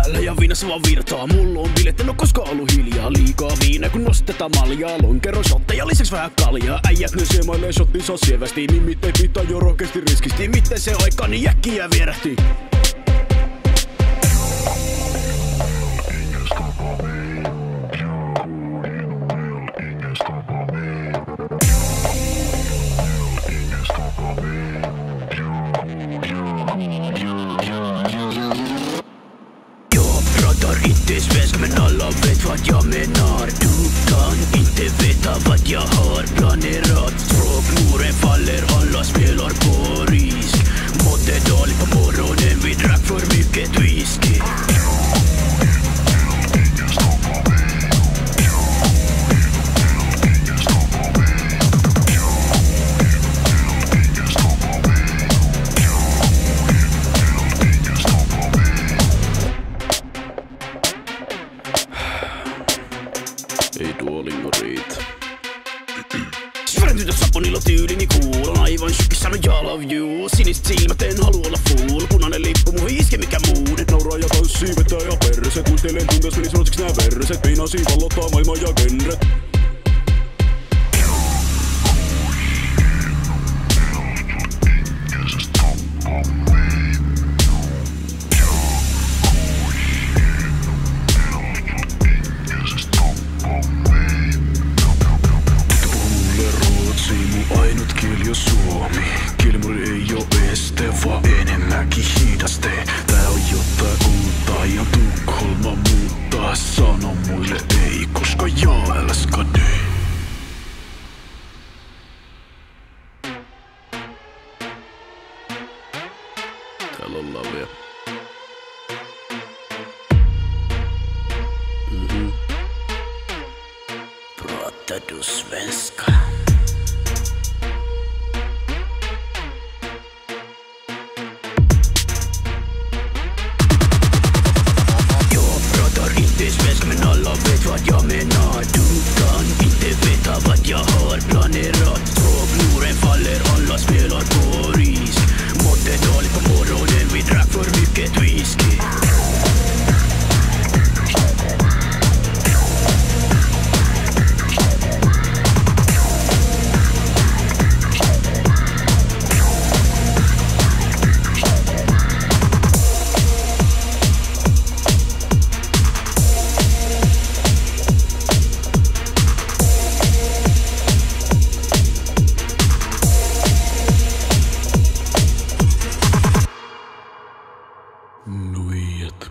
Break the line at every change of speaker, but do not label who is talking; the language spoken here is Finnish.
päällä ja viinassa vaan virtaa. Mulla on bilet, en oo koskaan ollut hiljaa. Liikaa viinaa kun nostetaan maljaa. Lonkero shotteja, lisäks vähän kaljaa. Äijät ne semailee shottinsa sievästi. Niin mittei pitää jo rokeasti riskisti. Miten se aika niin jäkkiä vierähti.
Inte svensk men alla vet vad jag menar. Du kan inte veta vad jag har planerat. Språkmuren faller, alla spelar på risk. Mådde dåligt på morgonen, vi drack för mycket whisky.
Ei Duolingo riitä. Sfren tytöt saponilla tyylini cool. On aivan sykissä mä I love you. Siniset silmät en halua olla fool. Punainen lippu muihin iske mikä muu. Et nauraa ja tanssii vetää ja perset. Muistelen tuntees menis ruotsiksi nää verset. Meinasi vallottaa maailmaa ja genret. Ainut kieli on suomi. Kielimuuri ei oo este, vaan enemmänkin hidaste. Tää on jotain uutta ja Tukholma muuttaa. Sano muille ei, koska jag älskar dig. Täällä ollaan vielä.
Pratar du svenska? Inte svensk men alla vet vad jag menar. Du kan inte veta vad jag har planerat. Språkmuren faller, alla spelar på risk. Mådde dåligt på morgonen, vi drack för mycket whisky.
Nuijat.